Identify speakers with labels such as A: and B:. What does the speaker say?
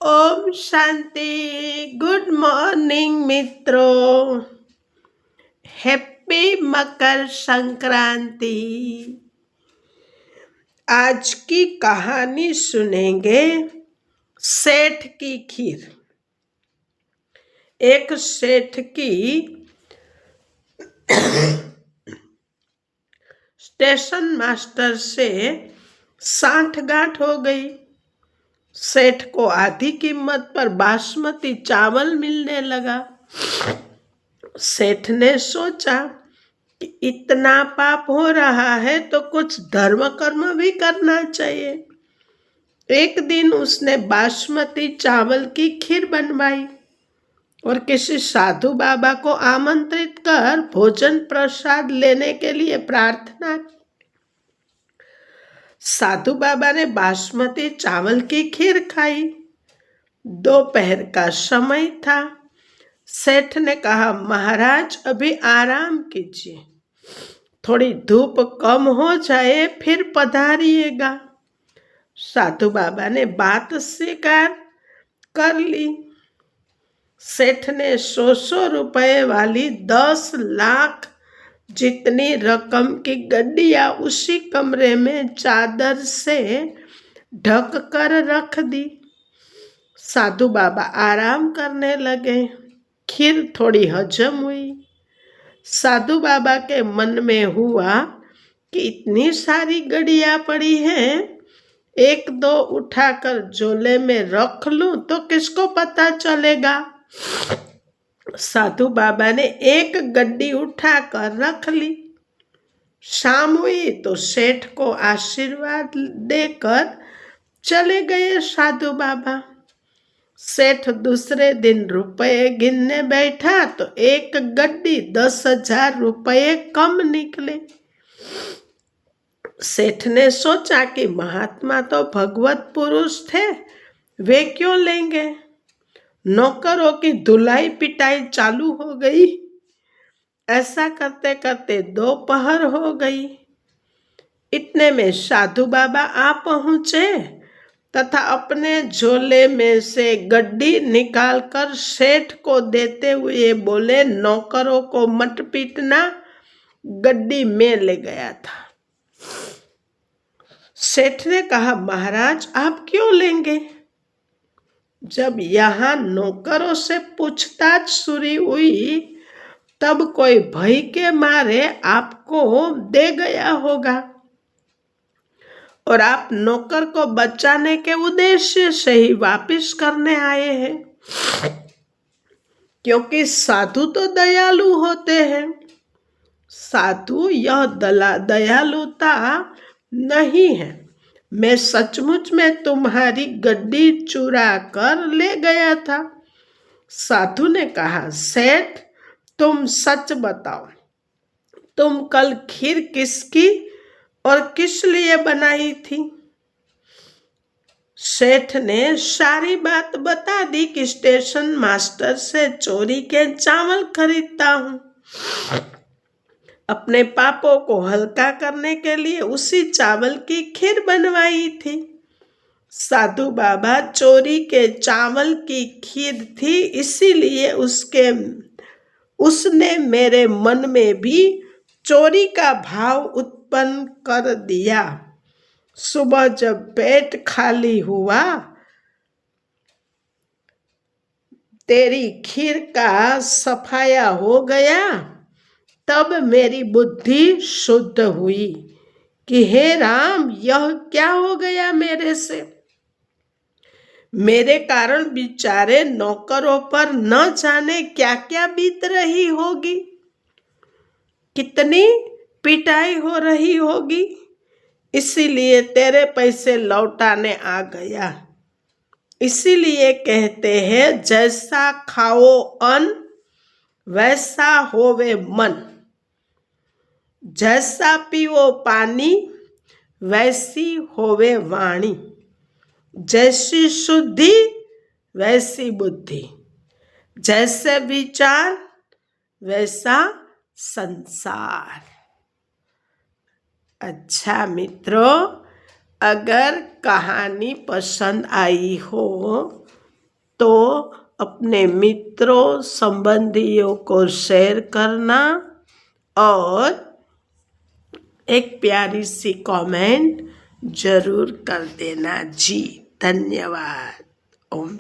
A: Om Shanti. Good morning मित्रों। Happy Makar Sankranti. आज की कहानी सुनेंगे सेठ की खीर। एक सेठ की स्टेशन मास्टर से सांठगांठ हो गई। सेठ को आधी कीमत पर बासमती चावल मिलने लगा। सेठ ने सोचा कि इतना पाप हो रहा है तो कुछ धर्म कर्म भी करना चाहिए। एक दिन उसने बासमती चावल की खीर बनवाई और किसी साधु बाबा को आमंत्रित कर भोजन प्रसाद लेने के लिए प्रार्थना की। साधु बाबा ने बासमती चावल की खीर खाई। दोपहर का समय था। सेठ ने कहा, महाराज अभी आराम कीजिए, थोड़ी धूप कम हो जाए फिर पधारिएगा। साधु बाबा ने बात स्वीकार कर ली। सेठ ने 100 रुपए वाली 10 लाख जितनी रकम की गड्डियां उसी कमरे में चादर से ढक कर रख दी। साधु बाबा आराम करने लगे। खीर थोड़ी हजम हुई। साधु बाबा के मन में हुआ कि इतनी सारी गड्डियां पड़ी हैं, एक दो उठाकर झोले में रख लूं तो किसको पता चलेगा। साधु बाबा ने एक गड्डी उठाकर रख ली। शाम हुई तो सेठ को आशीर्वाद देकर चले गए साधु बाबा। सेठ दूसरे दिन रुपए गिनने बैठा तो एक गड्डी 10,000 रुपए कम निकले। सेठ ने सोचा कि महात्मा तो भगवत पुरुष थे, वे क्यों लेंगे। नौकरों की धुलाई पिटाई चालू हो गई। ऐसा करते करते दोपहर हो गई। इतने में साधु बाबा आ पहुंचे तथा अपने झोले में से गड्डी निकालकर सेठ को देते हुए बोले, नौकरों को मत पीटना, गड्डी में ले गया था। सेठ ने कहा, महाराज आप क्यों लेंगे। जब यहाँ नौकरों से पूछताछ शुरू हुई तब कोई भय के मारे आपको दे गया होगा और आप नौकर को बचाने के उद्देश्य से ही वापस करने आए हैं, क्योंकि साधु तो दयालु होते हैं। साधु यह दयालुता नहीं है। मैं सचमुच में तुम्हारी गड्डी चुरा कर ले गया था। साधु ने कहा, सेठ तुम सच बताओ, तुम कल खीर किसकी और किस लिए बनाई थी। सेठ ने सारी बात बता दी कि स्टेशन मास्टर से चोरी के चावल खरीदता हूँ। अपने पापों को हल्का करने के लिए उसी चावल की खीर बनवाई थी। साधु बाबा चोरी के चावल की खीर थी, इसीलिए उसने मेरे मन में भी चोरी का भाव उत्पन्न कर दिया। सुबह जब पेट खाली हुआ, तेरी खीर का सफाया हो गया, तब मेरी बुद्धि शुद्ध हुई कि हे राम, यह क्या हो गया मेरे से। मेरे कारण बेचारे नौकरों पर न जाने क्या क्या बीत रही होगी, कितनी पिटाई हो रही होगी। इसीलिए तेरे पैसे लौटाने आ गया। इसीलिए कहते हैं, जैसा खाओ अन्न वैसा होवे मन, जैसा पियो पानी वैसी होवे वाणी, जैसी शुद्धि वैसी बुद्धि, जैसे विचार वैसा संसार। अच्छा मित्रों, अगर कहानी पसंद आई हो तो अपने मित्रों संबंधियों को शेयर करना और एक प्यारी सी कमेंट जरूर कर देना जी। धन्यवाद। ओम